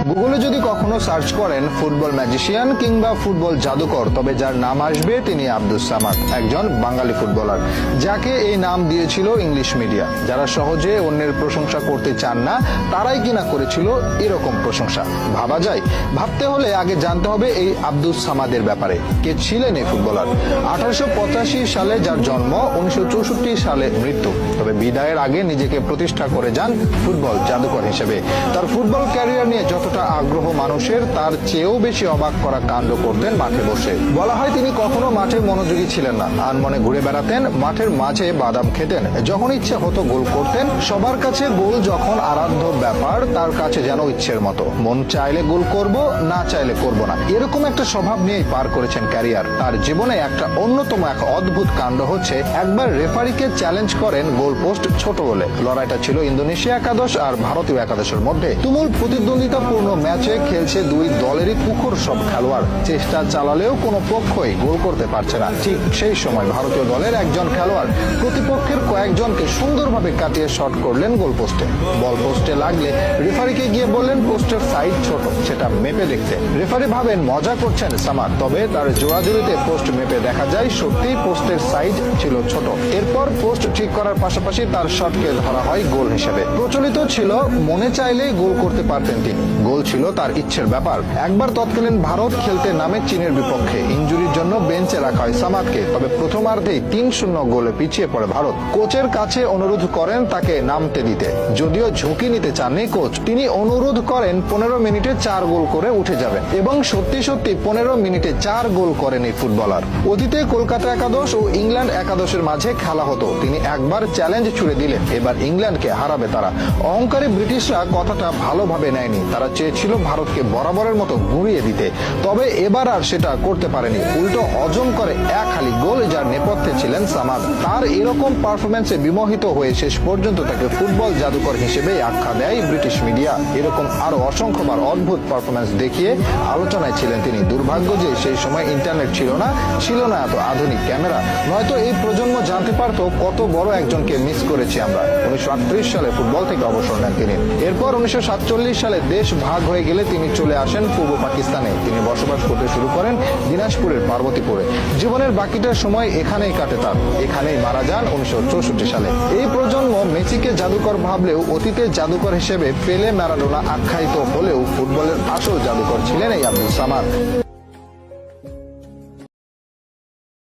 গুগলে যদি কখনো সার্চ করেন ফুটবল ম্যাজিশিয়ান কিংবা ফুটবল জাদুকর, তবে যার নাম আসবে তিনি আব্দুস সামাদ, একজন বাঙালি ফুটবলার যাকে এই নাম দিয়েছিল ইংলিশ মিডিয়া। যারা সহজে অন্যের প্রশংসা করতে চান না তারাই কিনা করেছিল এরকম প্রশংসা। ভাবা যায়? ভাবতে হলে আগে জানতে হবে এই আব্দুস সামাদের ব্যাপারে। কে ছিলেন এই ফুটবলার? 1885 সালে যার জন্ম, 1964 সালে মৃত্যু। তবে বিদায়ের আগে নিজেকে প্রতিষ্ঠা করে যান ফুটবল জাদুকর হিসেবে। তার ফুটবল ক্যারিয়ার নিয়ে যতটা আগ্রহ মানুষের, তার চেয়েও বেশি অবাক করা কাণ্ড করতেন মাঠে বসে। বলা হয় তিনি কখনো মাঠে মনোযোগী ছিলেন না, আনমনে ঘুরে বেড়াতেন, মাঠের মাঝে বাদাম খেতেন, যখন ইচ্ছে হতো গোল করতেন। সবার কাছে গোল যখন আরাধ্য ব্যাপার, তার কাছে যেন ইচ্ছের মতো, মন চাইলে গোল করব, না চাইলে করব না, এরকম একটা স্বভাব নিয়েই পার করেছেন ক্যারিয়ার। তার জীবনে একটা অন্যতম এক অদ্ভুত কাণ্ড হচ্ছে, একবার রেফারিকে চ্যালেঞ্জ করেন গোল পোস্ট ছোট বলে। লড়াইটা ছিল ইন্দোনেশিয়া একাদশ আর ভারতীয় একাদশের মধ্যে। তুমুল প্রতিদ্বন্দ্বিতাপূর্ণ ম্যাচে খেলছে দুই দলেরই তুখোড় সব খেলোয়াড়। চেষ্টা চালালেও কোনো পক্ষই গোল করতে পারছে না। ঠিক সেই সময় ভারতীয় দলের একজন খেলোয়াড় প্রতিপক্ষের কয়েকজনকে সুন্দরভাবে কাটিয়ে শট করলেন গোল পোস্টে। বল পোস্টে লাগলে রেফারিকে গিয়ে বললেন পোস্টের সাইড ছোট, সেটা মেপে দেখতে। রেফারি ভাবেন মজা করছেন সামাদ, তবে তার জোড়াজুড়িতে পোস্ট মেপে দেখা যায় সত্যিই পোস্টের সাইজ ছিল ছোট। এরপর পোস্ট ঠিক করার পাশাপাশি তার শটকে ধরা হয় গোল হিসেবে। প্রচলিত ছিল মনে চাইলেই গোল করতে পারতেন তিনি, গোল ছিল তার ইচ্ছের ব্যাপার। একবার তৎকালীন ভারত খেলতে নামে চীনের বিপক্ষে, ইনজুরির জন্য বেঞ্চে রাখা হয় সামাদকে। তবে প্রথমার্ধেই 3-0 গোলে পিছিয়ে পড়ে ভারত। কোচের কাছে অনুরোধ করেন তাকে নামতে দিতে, যদিও ঝুঁকি নিতে চাননি কোচ। তিনি অনুরোধ করেন 15 মিনিটে 4 গোল করে উঠে যাবেন, এবং সত্যি সত্যি 15 মিনিটে 4 গোল করেন এই ফুটবলার। অতীতে কলকাতা একাদশ ও ইংল্যান্ড একাদশের মাঝে খেলা হতো, তিনি একবার চ্যালেঞ্জ ছুড়ে দিলেন, এবার ইংল্যান্ডকে হারাবে তারা। অহংকারী ব্রিটিশরা কথাটা ভালোভাবে নেয়নি, তারা চেয়েছিল ভারতকে বরাবরের মতো গুঁড়িয়ে দিতে। তবে এবার আর সেটা করতে পারেনি, উল্টো হজম করে এক হালি গোল, যার নেপথ্যে ছিলেন সামাদ। তার এরকম পারফরমেন্সে বিমোহিত হয়ে শেষ পর্যন্ত তাকে ফুটবল জাদুকর হিসেবে আখ্যা দেয় ব্রিটিশ মিডিয়া। এরকম আরো অসংখ্যবার অদ্ভুত পারফরমেন্স দেখিয়ে আলোচনায় ছিলেন তিনি। দুর্ভাগ্য যে সেই সময় ইন্টারনেট ছিল না এত আধুনিক ক্যামেরা, নয়তো এই প্রজন্ম জানতে পারতো কত বড় একজনকে মিস করেছি আমরা। 1938 সালে ফুটবল থেকে অবসর নেন তিনি। এরপর 1947 সালে দেশ ভাগ হয়ে গেলে তিনি চলে আসেন পূর্ব পাকিস্তানে। তিনি বসবাস করতে শুরু করেন দিনাজপুরের পার্বতীপুরে। জীবনের বাকিটা সময় এখানেই কাটে তার। এখানেই মারা যান 1964 সালে। এই প্রজন্ম মেসিকে জাদুকর ভাবলেও অতীতে জাদুকর হিসেবে পেলে, ম্যারাডোনা আখ্যায়িত হলেও ফুটবলের আসল জাদুকর ছিলেন এই আব্দুস সামাদ।